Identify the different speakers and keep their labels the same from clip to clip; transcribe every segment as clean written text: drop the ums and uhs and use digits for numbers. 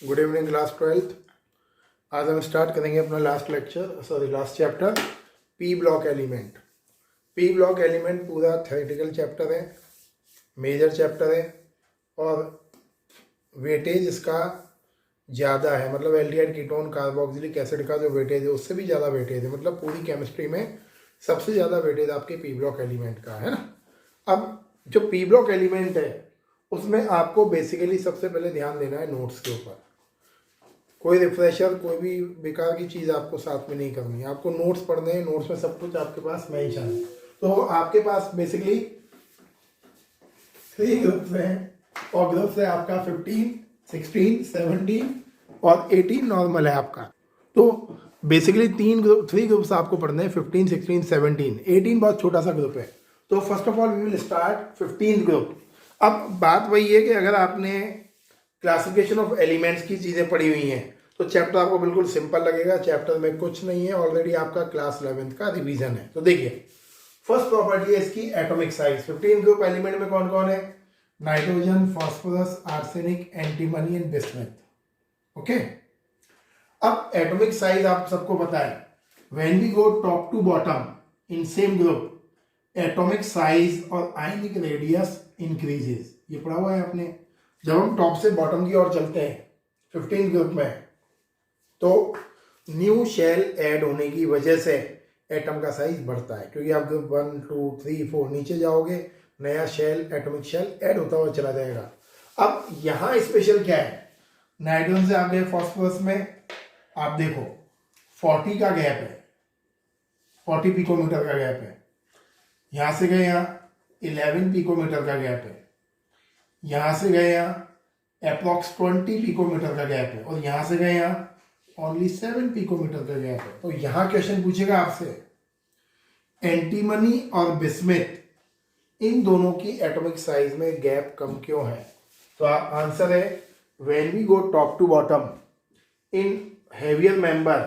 Speaker 1: Good evening class 12th। आज हम start करेंगे अपना last chapter P block element. P block element पूरा थ्योरेटिकल चैप्टर है, मेजर चैप्टर है और वेटेज इसका ज़्यादा है। मतलब एल्डिहाइड कीटोन कार्बोक्सिलिक एसिड का जो वेटेज है उससे भी ज़्यादा वेटेज है। मतलब पूरी केमिस्ट्री में सबसे ज़्यादा वेटेज आपके पी ब्लॉक एलिमेंट का है ना। अब जो पी ब्लॉक एलिमेंट है उसमें आपको बेसिकली सबसे पहले ध्यान देना है नोट्स के ऊपर। कोई रिफ्रेशर, कोई भी बेकार की चीज़ आपको साथ में नहीं करनी है। आपको नोट्स पढ़ने हैं, नोट्स में सब कुछ आपके पास मेंशन है। तो आपके पास बेसिकली 3 ग्रुप्स हैं और ग्रुप्स है आपका 15, 16, 17 और 18 नॉर्मल है आपका। तो बेसिकली 3 ग्रुप्स आपको पढ़ने हैं, 15, 16, 17। 18 बहुत छोटा सा ग्रुप है। तो first of all we will start 15 group. अब बात वही है कि अगर आपने क्लासिफिकेशन ऑफ एलिमेंट्स की चीज़ें पढ़ी हुई हैं तो चैप्टर आपको बिल्कुल सिंपल लगेगा। चैप्टर में कुछ नहीं है, ऑलरेडी आपका क्लास 11th का रिवीजन है। तो देखिए, फर्स्ट प्रॉपर्टी है इसकी एटॉमिक साइज। 15 ग्रुप एलिमेंट में कौन कौन है? Nitrogen, phosphorus, arsenic, antimony and bismuth. Okay, अब एटॉमिक साइज आप सबको पता है, when we go top to bottom in same group atomic size और आयनिक रेडियस इंक्रीजेस। ये पढ़ा हुआ है आपने। जब हम टॉप से बॉटम की ओर चलते हैं 15 ग्रुप में तो न्यू शेल ऐड होने की वजह से एटम का साइज बढ़ता है, क्योंकि आप ग्रुप 1, 2, 3, 4 नीचे जाओगे, नया शेल, एटॉमिक शेल ऐड होता हुआ चला जाएगा। अब यहाँ स्पेशल क्या है? नाइट्रोजन से आप गए फॉस्फोरस में, आप देखो 40 का गैप है, 40 पिकोमीटर का गैप है। यहाँ से गए यहाँ 11 पिकोमीटर का गैप है। यहाँ से गए यहाँ अप्रॉक्स 20 पिकोमीटर का गैप है और यहाँ से गए यहाँ ओनली 7 पिकोमीटर का गैप है। तो यहाँ क्वेश्चन पूछेगा आपसे, एंटीमनी और बिस्मथ इन दोनों की एटॉमिक साइज में गैप कम क्यों है? तो आंसर है, when we go top to bottom in heavier member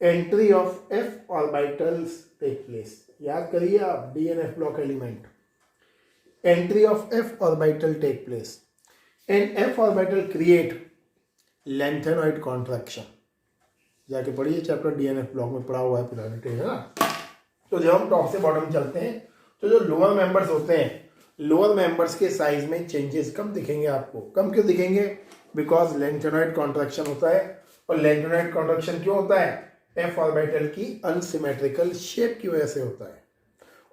Speaker 1: entry of f orbitals take place. याद करिए आप, d and f block element, entry of f orbital take place and f orbital create lengthenoid contraction। जाके पढ़िए, chapter DNF block में पढ़ा हुआ है पुराने, है ना। तो जब हम टॉप से बॉटम चलते हैं तो जो लोअर मेंबर्स होते हैं, लोअर मेंबर्स के साइज में चेंजेस कम दिखेंगे आपको। कम क्यों दिखेंगे? बिकॉज लेंथेनॉइड कॉन्ट्रैक्शन होता है। और लेंथेनॉइड कॉन्ट्रैक्शन क्यों होता है? एफ ऑर्बिटल की अनसिमेट्रिकल शेप की वजह से होता है।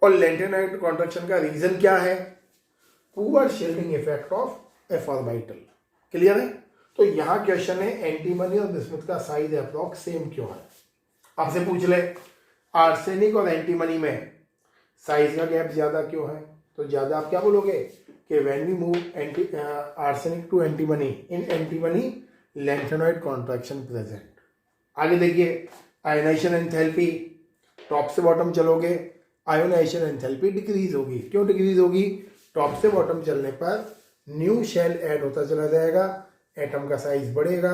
Speaker 1: और लेंथेनॉइड कॉन्ट्रैक्शन का रीजन क्या है? Poor shielding effect of F orbital. Clear है? तो यहाँ क्वेश्चन है, एंटीमनी और बिस्मथ का साइज अप्रॉक्स सेम क्यों है? आपसे पूछ ले, आर्सेनिक और एंटीमनी में साइज का गैप ज्यादा क्यों है? तो ज्यादा आप क्या बोलोगे कि when we move arsenic to antimony, in antimony lanthanoid contraction present. आगे देखिए, आयोनाइजेशन एंथैल्पी, टॉप से बॉटम चलोगे आयोनाइजेशन एंथैल्पी डिक्रीज होगी। क्यों डिक्रीज होगी? टॉप से बॉटम चलने पर न्यू शेल ऐड होता चला जाएगा, एटम का साइज बढ़ेगा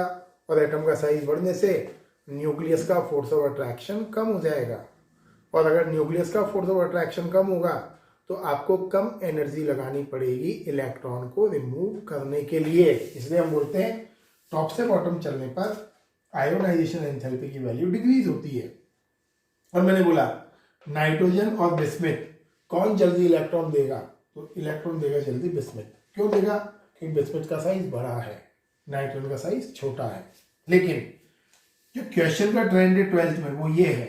Speaker 1: और एटम का साइज बढ़ने से न्यूक्लियस का फोर्स ऑफ अट्रैक्शन कम हो जाएगा। और अगर न्यूक्लियस का फोर्स ऑफ अट्रैक्शन कम होगा तो आपको कम एनर्जी लगानी पड़ेगी इलेक्ट्रॉन को रिमूव करने के लिए। इसलिए हम बोलते हैं टॉप से बॉटम चलने पर आयोनाइजेशन एंथैल्पी की वैल्यू डिक्रीज होती है। और मैंने बोला नाइट्रोजन और बिस्मथ कौन जल्दी इलेक्ट्रॉन देगा? तो इलेक्ट्रॉन देगा जल्दी बिस्मथ। क्यों देगा? क्योंकि बिस्मथ का साइज बड़ा है, नाइट्रोजन का साइज छोटा है। लेकिन जो क्वेश्चन का ट्रेंड है 12th में वो ये है,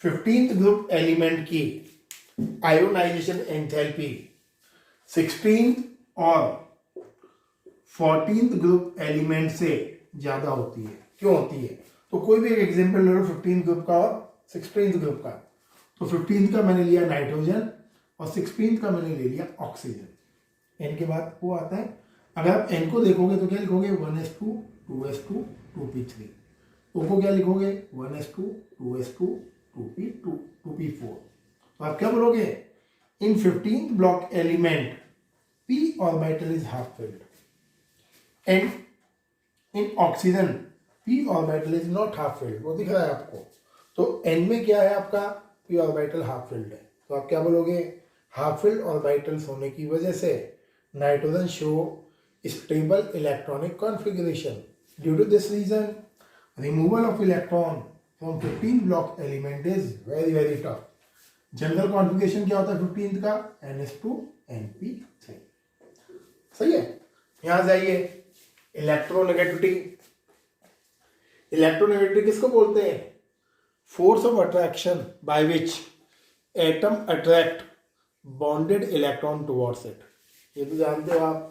Speaker 1: 15th ग्रुप एलिमेंट की आयोनाइजेशन एंथैल्पी 16th और 14th ग्रुप एलिमेंट से ज्यादा होती है। क्यों होती है? तो कोई भी एक एग्जांपल ले लो 15th ग्रुप का और 16th ग्रुप का। तो 15th का मैंने लिया नाइट्रोजन और 16th का मैंने ले लिया ऑक्सीजन। एन के बाद वो आता है, अगर आप एन को देखोगे तो क्या लिखोगे? 1s2 2s2 2p3। ओ को क्या लिखोगे? 1s2 2s2 2p2 2p4। तो आप क्या बोलोगे? इन 15th block element p orbital is half filled and in oxygen p orbital is not half filled. वो दिख रहा है आपको। तो n में क्या है आपका? p ऑर्बिटल हाफ फिल्ड है। तो आप क्या बोलोगे? हाफ फिल्ड ऑर्बिटल्स होने की वजह से nitrogen show stable electronic configuration. Due to this reason, removal of electron from 15 block element is very tough. General configuration क्या होता है 15th का NH2NP3. सही है. यहां जाइए इलेक्ट्रोनेगेटिविटी. इलेक्ट्रोनेगेटिविटी किसको बोलते हैं? Force of attraction by which atom attract bonded electron towards it. ये तो जानते हो आप,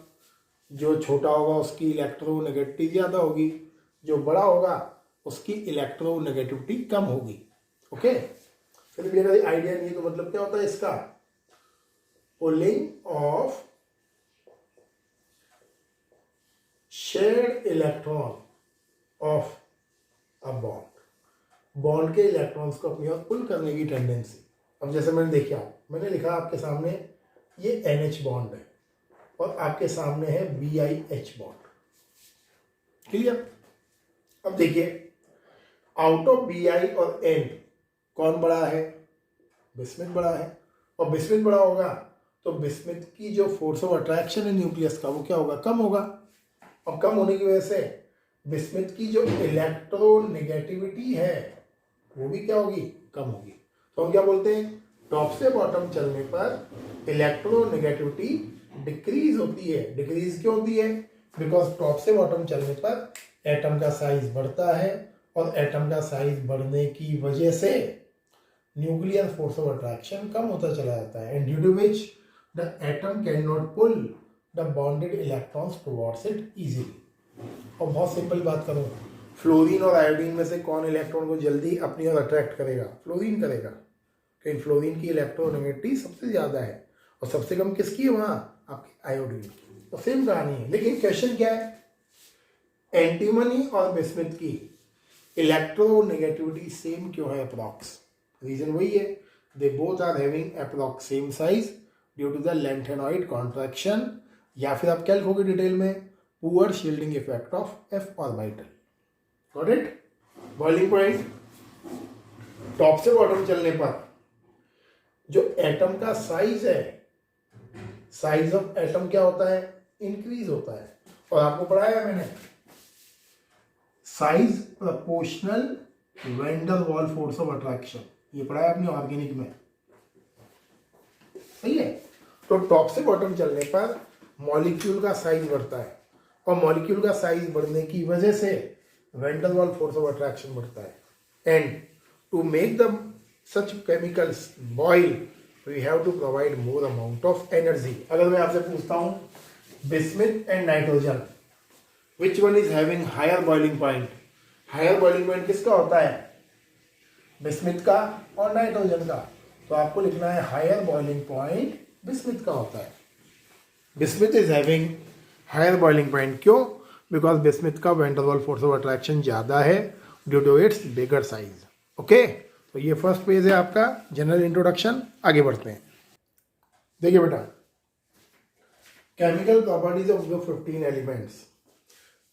Speaker 1: जो छोटा होगा उसकी इलेक्ट्रोनेगेटिविटी ज़्यादा होगी, जो बड़ा होगा उसकी इलेक्ट्रोनेगेटिविटी कम होगी. ओके, फिर भी अगर आइडिया नहीं है तो मतलब क्या होता है इसका? Pulling of shared electron of a bond. Bond के इलेक्ट्रॉन्स को अपनी ओर पुल करने की टेंडेंसी. अब जैसे मैंने लिखा आपके सामने ये NH बॉन्ड है और आपके सामने है BiH बॉन्ड. क्लियर? अब देखिए, आउट ऑफ Bi और N कौन बड़ा है? बिस्मिथ बड़ा है. और बिस्मिथ बड़ा होगा तो बिस्मिथ की जो फोर्स ऑफ अट्रैक्शन है न्यूक्लियस का वो क्या होगा? कम होगा. और कम होने की वजह से बिस्मिथ की जो इलेक्ट्रोनेगेटिविटी है वो भी क्या होगी? कम होगी. तो हम क्या बोलते हैं? टॉप से बॉटम चलने पर इलेक्ट्रोनेगेटिविटी डिक्रीज होती है. डिक्रीज क्यों होती है? बिकॉज टॉप से बॉटम चलने पर एटम का साइज बढ़ता है और एटम का साइज बढ़ने की वजह से न्यूक्लियर फोर्स ऑफ अट्रैक्शन कम होता चला जाता है. And due to which the atom can not pull the bonded electrons towards it easily. और बहुत सिंपल बात करूँ, फ्लोरीन और आयोडीन में से कौन इलेक्ट्रॉन को जल्दी अपनी ओर अट्रैक्ट करेगा? फ्लोरीन करेगा. क्योंकि फ्लोरीन की इलेक्ट्रोनेगेटिविटी सबसे ज़्यादा है और सबसे कम किसकी है? वहाँ आपकी आयोडीन की. तो सेम कहानी है. लेकिन क्वेश्चन क्या है? एंटीमनी और बिस्मिथ की इलेक्ट्रोनेगेटिविटी सेम क्यों है अप्रॉक्स? रीजन वही है, they both are having approx same size due to the lanthanoid contraction. या फिर आप क्या लिखोगे डिटेल में? Poor shielding effect of f orbital. Got it? Boiling point, top से बॉटम चलने पर जो एटम का साइज है, साइज ऑफ एटम क्या होता है? इंक्रीज होता है. और आपको पढ़ाया मैंने size proportional van der Waals force of attraction. ये पढ़ाया आपने ऑर्गेनिक में. सही है. तो टॉप से बॉटम चलने पर मॉलिक्यूल का साइज बढ़ता है और मॉलिक्यूल का साइज बढ़ने की वजह से van der Waals force of attraction बढ़ता है. And to make the such chemicals boil we have to provide more amount of energy. अगर मैं आपसे पूछता हूँ bismuth and nitrogen which one is having higher boiling point? Higher boiling point किसका होता है? बिस्मिथ का और नाइट्रोजन का. तो आपको लिखना है हायर बॉइलिंग पॉइंट बिस्मिथ का होता है. Bismuth is having higher boiling point. क्यों? बिकॉज बिस्मिथ का van der Waals force of attraction ज़्यादा है due to its bigger size. Okay, तो ये फर्स्ट पेज है आपका जनरल इंट्रोडक्शन. आगे बढ़ते हैं. देखिए बेटा, केमिकल प्रॉपर्टीज ऑफ जो 15 एलिमेंट्स.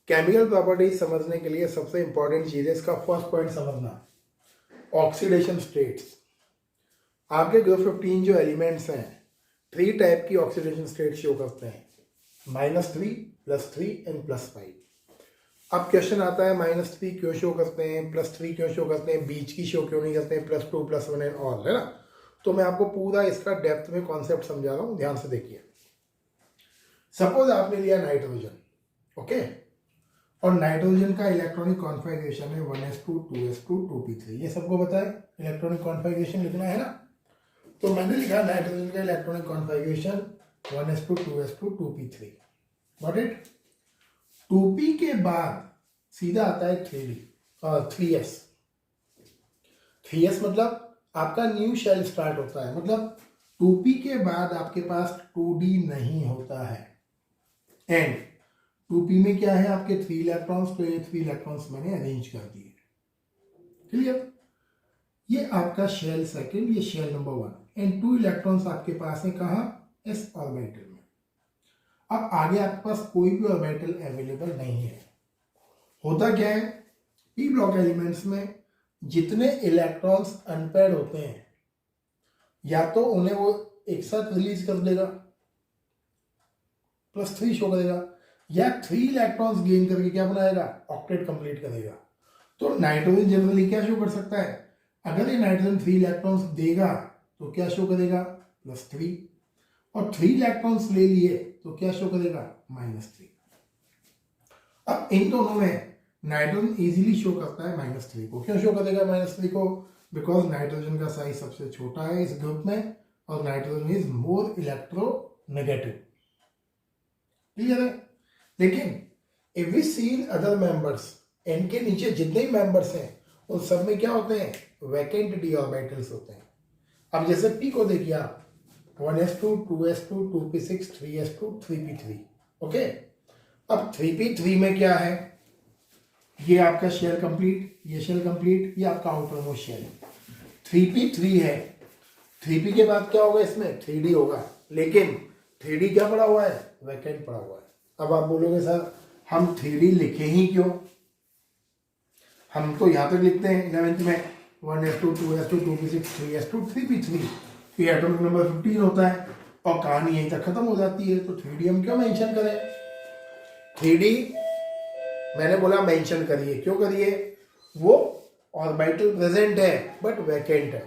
Speaker 1: केमिकल प्रॉपर्टीज समझने के लिए सबसे इंपॉर्टेंट चीज है इसका फर्स्ट पॉइंट समझना, ऑक्सीडेशन स्टेट्स. आपके जो 15 जो एलिमेंट्स हैं 3 टाइप की ऑक्सीडेशन स्टेट शो करते हैं, -3, +3 एंड +5. अब क्वेश्चन आता है -3 क्यों शो करते हैं, +3 क्यों शो करते हैं, बीच की शो क्यों नहीं करते हैं, +2, +1 एंड ऑल, है ना. तो मैं आपको पूरा इसका डेप्थ में कॉन्सेप्ट समझा रहा हूँ, ध्यान से देखिए. सपोज आपने लिया नाइट्रोजन. ओके, और नाइट्रोजन का इलेक्ट्रॉनिक कॉन्फ़िगरेशन है 1s2 2s2 2p3. ये सबको पता है. इलेक्ट्रॉनिक कॉन्फ़िगरेशन लिखना है ना. तो मैंने लिखा नाइट्रोजन का electronic configuration 1s2 2s2 2p3. Got it? 2p के बाद सीधा आता है 3d और 3s. 3s मतलब आपका न्यू शेल स्टार्ट होता है. मतलब 2p के बाद आपके पास 2d नहीं होता है. एंड 2p में क्या है? आपके 3 इलेक्ट्रॉन्स. तो ये 3 इलेक्ट्रॉन्स मैंने अरेंज कर दिए. क्लियर? ये आपका शेल सेकंड, ये शेल नंबर 1. एंड 2 इलेक्ट्रॉन्स आपके पास है कहाँ? s ऑर्बिटल में. अब आगे आपके पास कोई भी ऑर्बिटल अवेलेबल नहीं है. होता क्या है? p ब्लॉक एलिमेंट्स में जितने इलेक्ट्रॉन्स अनपेयर्ड होते हैं या तो उन्हें वो एक साथ रिलीज कर देगा, +3 शो करेगा, या 3 इलेक्ट्रॉन्स गेन करके क्या बनाएगा, ऑक्टेट कंप्लीट करेगा। तो नाइट्रोजन जनरली क्या शो कर सकता है, अगर ये नाइट्रोजन 3 इलेक्ट्रॉन्स देगा तो क्या शो करेगा, +3, और 3 इलेक्ट्रॉन्स ले लिए तो क्या शो करेगा, -3। अब इन दोनों में नाइट्रोजन इजीली शो करता है -3 को। क्यों शो करेगा -3 को, बिकॉज नाइट्रोजन का साइज सबसे छोटा है इस ग्रुप में और nitrogen is more electronegative. Clear है। लेकिन if we see in other members, N के नीचे जितने भी मेंबर्स हैं उन सब में क्या होते हैं, वैकेंट डी ऑर्बिटल्स होते हैं। अब जैसे पी को देखिए आप, 1s2 2s2 2p6 3s2 3p3। Okay, अब 3p3 में क्या है, ये आपका शेल कंप्लीट, ये शेल कंप्लीट, ये आपका आउटर मोस्ट शेल। 3p3 है, 3p के बाद क्या होगा, इसमें 3d होगा, लेकिन 3d क्या पड़ा हुआ है, वैकेंट पड़ा हुआ है। अब आप बोलोगे सर हम 3d लिखे ही क्यों, हम तो यहां तक लिखते हैं 11th में 1s2 2s2 2p6 3s2 3p3, तो ये एटॉमिक नंबर 15 होता है और कहानी यहीं तक खत्म हो जाती है। तो 3d हम क्यों मेंशन करें, 3d मैंने बोला मेंशन करिए, क्यों करिए, वो ऑर्बिटल प्रेजेंट है बट वैकेंट है।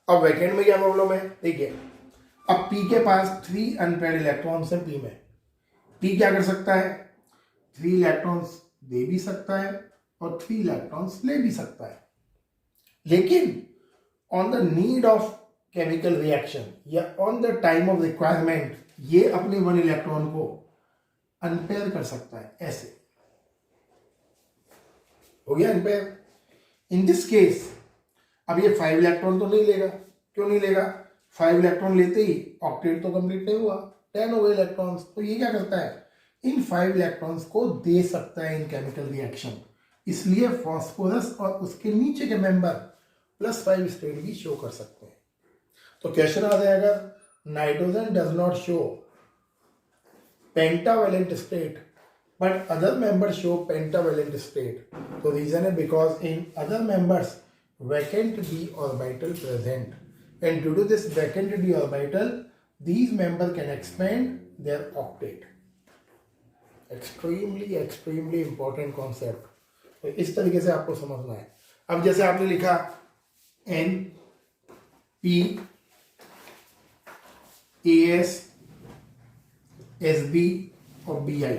Speaker 1: अब वैकेंट में क्या प्रॉब्लम है, देखिए अब p के पास 3 अनपेयर्ड इलेक्ट्रॉन्स हैं p में, p क्या कर सकता है, 3 इलेक्ट्रॉन्स दे भी सकता है और 3 इलेक्ट्रॉन्स ले भी सकता है, लेकिन on the need of chemical reaction या on the time of requirement ये अपने 1 इलेक्ट्रॉन को अनपेयर कर सकता है, ऐसे हो गया अनपेयर। इन दिस केस अब ये 5 इलेक्ट्रॉन तो नहीं लेगा, क्यों नहीं लेगा, 5 इलेक्ट्रॉन लेते ही ऑक्टेट तो कंप्लीट नहीं हुआ, 10 हो गए इलेक्ट्रॉन्स। तो ये क्या करता है, इन 5 इलेक्ट्रॉन्स को दे सकता है इन केमिकल रिएक्शन, इसलिए फास्फोरस और उसके नीचे के मेंबर +5 स्टेट भी शो कर सकते हैं। तो क्वेश्चन आ जाएगा, nitrogen does not show pentavalent state but other members show pentavalent state. तो reason है because in other members vacant d orbital present, and due to this vacant d orbital these members can expand their octet. extremely important concept। तो इस तरीके से आपको समझना है। अब जैसे आपने लिखा N P AS SB और BI,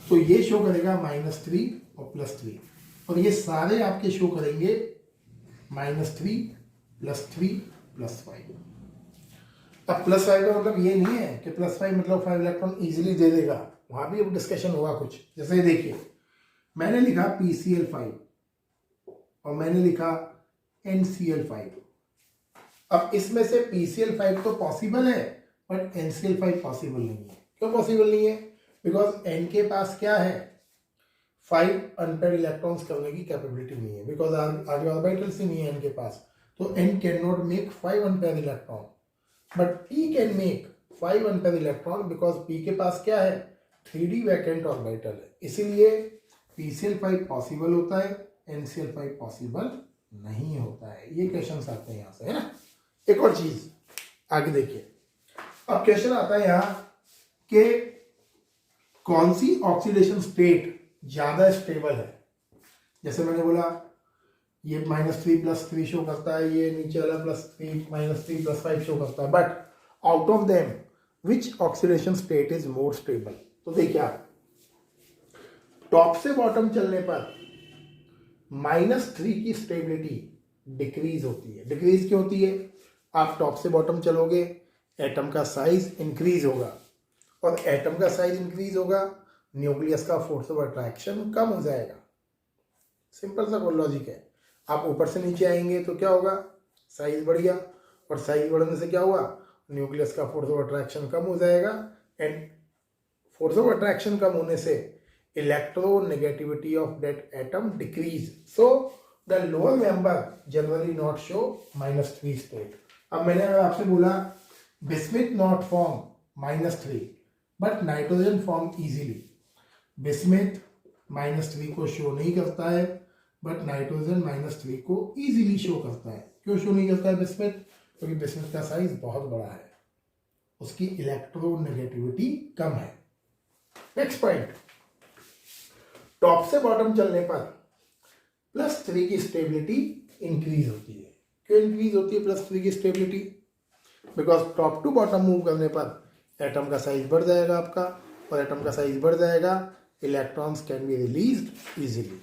Speaker 1: तो ये शो करेगा -3 और +3, और ये सारे आपके शो करेंगे -3 +3 +5। अब +5 का मतलब ये नहीं है कि +5 मतलब 5 इलेक्ट्रॉन इजीली दे देगा, वहां भी अब डिस्कशन होगा कुछ। जैसे देखिए मैंने लिखा PCl5 और मैंने लिखा NCl5। अब इसमें से PCl5 तो पॉसिबल है बट NCl5 पॉसिबल नहीं है। क्यों पॉसिबल नहीं है, बिकॉज N के पास क्या है, 5 अनपेयर्ड इलेक्ट्रॉन्स करने की कैपेबिलिटी नहीं है, बिकॉज आगे ऑर्बिटल्स ही नहीं है N के पास, तो N can not make 5 unpaired electron, but P can make 5 unpaired electron because P के पास क्या है, 3d वैकेंट ऑर्बिटल है, इसीलिए PCl5 पॉसिबल होता है, NCl5 पॉसिबल नहीं होता है। ये क्वेश्चन आते हैं यहां से, है ना। एक और चीज आगे देखिए, अब क्वेश्चन आता है यहां कि कौन सी ऑक्सीडेशन स्टेट ज्यादा स्टेबल है। जैसे मैंने बोला ये -3 +3 शो करता है, ये नीचे वाला +3 -3 +5 शो करता है, but out of them which oxidation state is more stable. तो देखिए आप टॉप से बॉटम चलने पर -3 की स्टेबिलिटी डिक्रीज होती है। डिक्रीज क्यों होती है, आप टॉप से बॉटम चलोगे एटम का साइज इंक्रीज होगा, और एटम का साइज इंक्रीज होगा न्यूक्लियस का फोर्स ऑफ अट्रैक्शन कम हो जाएगा। सिंपल सा लॉजिक है। आप ऊपर से नीचे आएंगे तो क्या होगा, साइज बढ़ गया, और साइज बढ़ने से क्या हुआ, न्यूक्लियस का फोर्स ऑफ अट्रैक्शन कम हो जाएगा, एंड फोर्स ऑफ अट्रैक्शन कम होने से electronegativity of that atom decrease, so the lower member generally not show -3 state. अब मैंने अगर आपसे बोला bismuth not form -3 but nitrogen form easily, bismuth -3 को शो नहीं करता है बट नाइट्रोजन -3 को इजीली शो करता है। क्यों शो नहीं करता है बिस्मिथ, क्योंकि बिस्मिथ का साइज बहुत बड़ा है, उसकी इलेक्ट्रोनेगेटिविटी कम है। नेक्स्ट पॉइंट, टॉप से बॉटम चलने पर +3 की स्टेबिलिटी इंक्रीज होती है। क्यों इंक्रीज होती है +3 की stability? Because top to bottom move करने पर एटम का साइज बढ़ जाएगा आपका, और एटम का साइज बढ़ जाएगा, electrons can be released easily.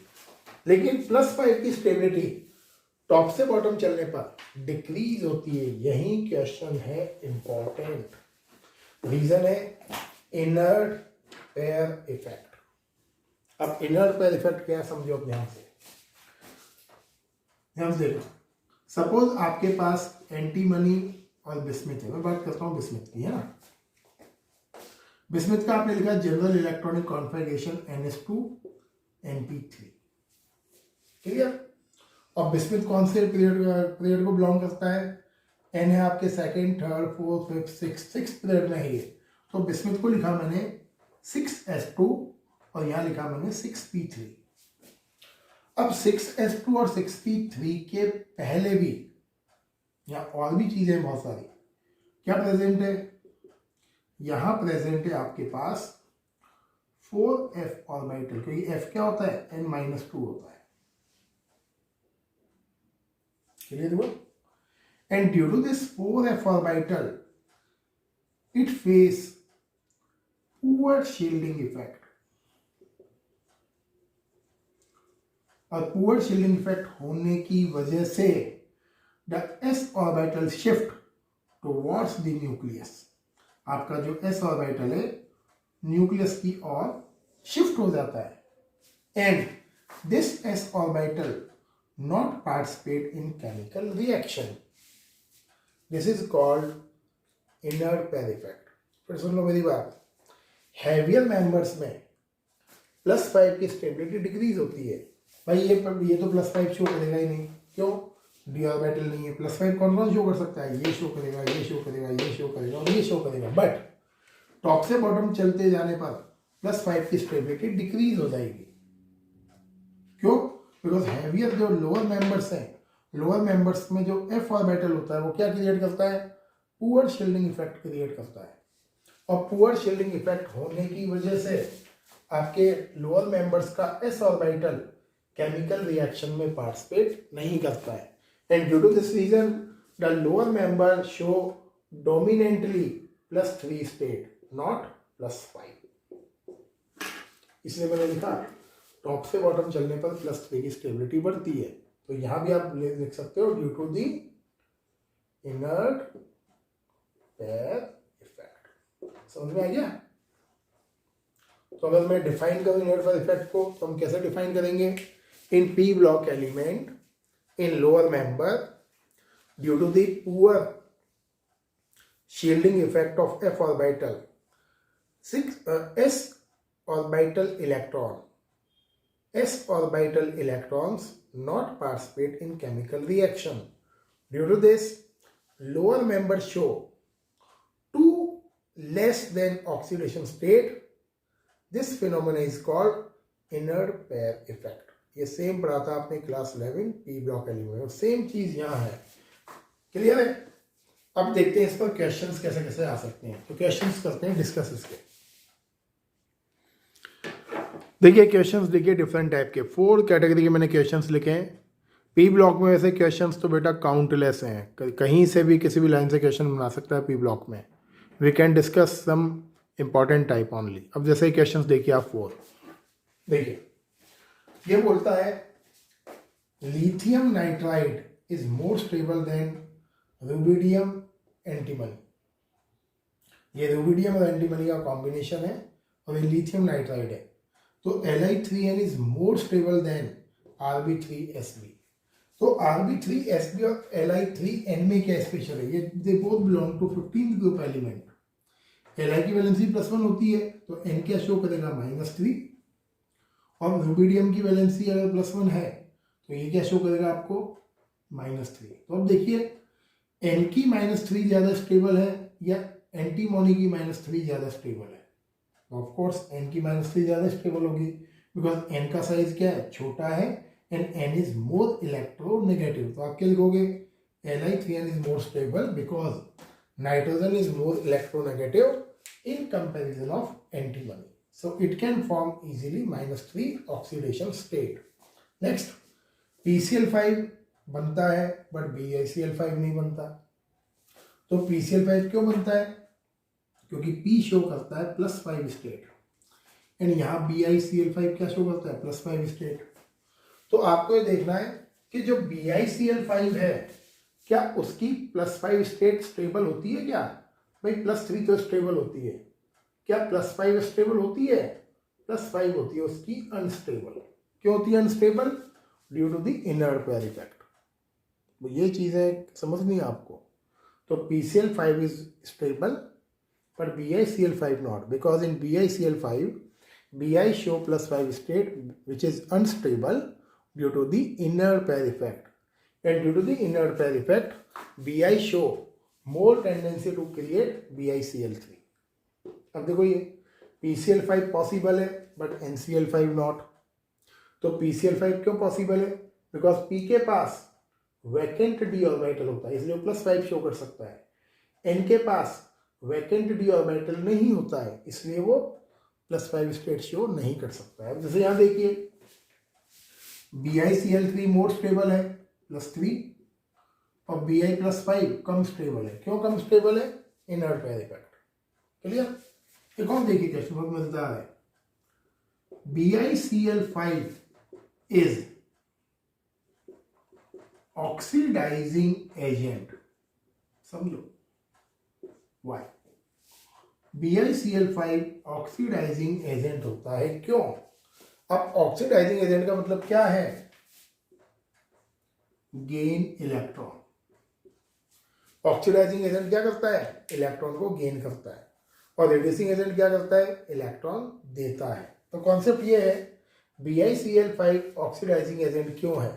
Speaker 1: लेकिन +5 की स्टेबिलिटी टॉप से बॉटम चलने पर डिक्रीज होती है। यही क्वेश्चन है इंपॉर्टेंट। रीजन है इनर्ट पेयर इफेक्ट। अब इनर्ट पेयर इफेक्ट क्या है समझो अब ध्यान से। ध्यान से देखो, सपोज आपके पास एंटीमनी और बिस्मिथ है। मैं बात करता हूं बिस्मिथ की, है ना। बिस्मिथ का आपने लिखा general electronic configuration NS2 Np3, clear. और बिस्मिथ कौन से पीरियड को बिलोंग करता है? N है आपके second, third, fourth, fifth, six period में ही है। तो बिस्मिथ को लिखा मैंने 6s2 और यहां लिखा मैंने 6p3। अब 6s2 और 6p3 के पहले भी यहां और भी चीजें बहुत सारी क्या प्रेजेंट है। यहां प्रेजेंट है आपके पास 4f ऑर्बिटल, क्योंकि f क्या होता है? n-2 होता है, क्लियर हुआ। And due to this 4f orbital it face poor shielding effect. और पुअर शील्डिंग इफेक्ट होने की वजह से the s orbital shift towards the nucleus. आपका जो s ऑर्बिटल है न्यूक्लियस की ओर शिफ्ट हो जाता है। And this s orbital not participate in chemical reaction. This is called inert pair effect. फिर सुन लो मेरी बात, हैवियर मेंबर्स में +5 की स्टेबिलिटी डिक्रीज होती है। भाई ये तो +5 शो करेगा ही नहीं, क्यों? डी ऑर्बिटल नहीं है। +5 कौन कौन शो कर सकता है? ये शो करेगा, ये शो करेगा, ये शो करेगा और ये शो करेगा। बट टॉप से बॉटम चलते जाने पर +5 की स्टेबिलिटी डिक्रीज हो जाएगी। क्यों? बिकॉज हैवियर जो लोअर मेंबर्स हैं, लोअर मेंबर्स में जो f ऑर्बिटल होता है वो क्या क्रिएट करता है? पुअर शील्डिंग इफेक्ट क्रिएट करता है। और पुअर शील्डिंग इफेक्ट होने की वजह से आपके लोअर मेंबर्स का s ऑर्बिटल केमिकल रिएक्शन में पार्टिसिपेट नहीं करता है। And due to this reason the lower member show dominantly +3 state, not +5। इसलिए मैंने लिखा टॉप से बॉटम चलने पर +3 की स्टेबिलिटी बढ़ती है। तो यहां भी आप लिख सकते हो due to the inert pair effect. समझ में आ गया? तो अगर मैं डिफाइन करूं इनर्ट पेयर इफेक्ट को तो हम कैसे डिफाइन करेंगे? इन p block element in lower member due to the poor shielding effect of f orbital, s orbital electrons not participate in chemical reaction. Due to this, lower members show 2 less than oxidation state. This phenomenon is called inert pair effect. ये same पढ़ा था आपने class 11 p block element, और same चीज यहाँ है। Clear है? अब देखते हैं इस पर क्वेश्चंस कैसे कैसे आ सकते हैं। तो क्वेश्चंस करते हैं डिस्कस इसके। देखिए क्वेश्चंस देखिए डिफरेंट टाइप के 4 कैटेगरी के मैंने क्वेश्चंस लिखे हैं। पी ब्लॉक में वैसे क्वेश्चंस तो बेटा काउंटलेस हैं, कहीं से भी किसी भी लाइन से क्वेश्चन बना सकता है पी ब्लॉक में। We can discuss some important type only. अब जैसे क्वेश्चंस देखिए आप 4, देखिए ये बोलता है lithium nitride is more stable then rubidium antimony. ये रुबिडियम और एंटीमनी का कॉम्बिनेशन है और ये लिथियम नाइट्राइड है। तो Li3n is more stable then Rb3Sb। तो Rb3Sb और Li3n में क्या स्पेशल है? ये they both belong to 15th group element. Li की वैलेंसी +1 होती है तो n क्या शो करेगा? -3। और रुबिडियम की वैलेंसी अगर +1 है तो ये क्या शो करेगा आपको? -3। तो अब देखिए n की -3 ज़्यादा स्टेबल है या एंटीमोनी की -3 ज़्यादा स्टेबल है? ऑफ कोर्स n की -3 ज़्यादा स्टेबल होगी, बिकॉज n का साइज क्या है? छोटा है and n is more electronegative. तो आप क्या लिखोगे? Li3n is more stable because nitrogen is more electronegative in comparison of antimony. So it can form easily -3 oxidation state. Next, PCl5 बनता है बट BiCl5 नहीं बनता. तो PCl5 क्यों बनता है? क्योंकि P शो करता है +5 स्टेट एंड यहाँ BiCl5 क्या शो करता है? +5 स्टेट. तो आपको ये देखना है कि जो BiCl5 है क्या उसकी +5 स्टेट स्टेबल होती है क्या? भाई +3 तो स्टेबल होती है. क्या +5 स्टेबल होती है? +5 होती है उसकी अनस्टेबल. क्यों होती है unstable? Due to the inert pair effect. तो ये चीज़ें समझनी है आपको. तो PCl5 is stable but BiCl5 not, because in BiCl5 Bi show +5 state which is unstable due to the inner pair effect, and due to the inner pair effect Bi show more tendency to create BiCl3. अब देखो ये PCl5 possible है but NCl5 not. तो PCl5 क्यों possible है? Because P के पास vacant D orbital होता है इसलिए वो +5 शो कर सकता है. N के पास वैकेंट डी ऑर्बिटल नहीं होता है इसलिए वो +5 स्टेट शो नहीं कर सकता है. जैसे यहाँ देखिए BiCl3 मोर स्टेबल है +3 और Bi+5 कम स्टेबल है. क्यों कम स्टेबल है? Inert pair effect. क्लियर? एक और देखिए क्वेश्चन बहुत मजेदार है. BiCl5 is oxidizing agent. समझो वाई. BiCl5 ऑक्सीडाइजिंग एजेंट होता है. क्यों? अब ऑक्सीडाइजिंग एजेंट का मतलब क्या है? Gain electron. ऑक्सीडाइजिंग एजेंट क्या करता है? इलेक्ट्रॉन को गेन करता है. और रिड्यूसिंग एजेंट क्या करता है? इलेक्ट्रॉन देता है. तो कॉन्सेप्ट ये है BiCl5 ऑक्सीडाइजिंग एजेंट क्यों है?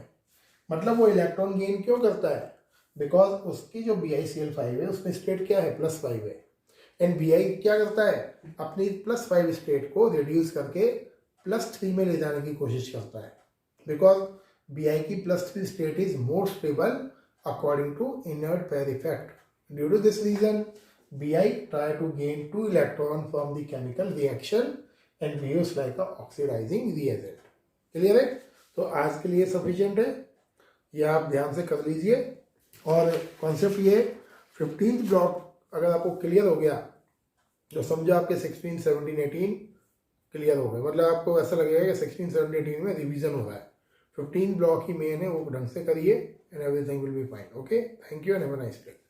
Speaker 1: मतलब वो इलेक्ट्रॉन गेन क्यों करता है? बिकॉज उसकी जो BiCl5 है उसमें स्टेट क्या है? +5 है. एंड Bi क्या करता है? अपनी +5 स्टेट को रिड्यूस करके +3 में ले जाने की कोशिश करता है. बिकॉज Bi की +3 state is more stable according to inert pair effect. Due to this reason Bi try to gain 2 electron from the chemical reaction and behaves like a oxidizing reagent. Clear है? तो आज के लिए sufficient है. ये आप ध्यान से कर लीजिए. और कॉन्सेप्ट ये 15th ब्लॉक अगर आपको क्लियर हो गया तो समझो आपके 16, 17, 18 क्लियर हो गए. मतलब आपको ऐसा लगेगा कि 16, 17, 18 में रिवीजन हो रहा है. 15 ब्लॉक ही मेन है, वो ढंग से करिए and everything will be fine. Okay, thank you and have a nice day.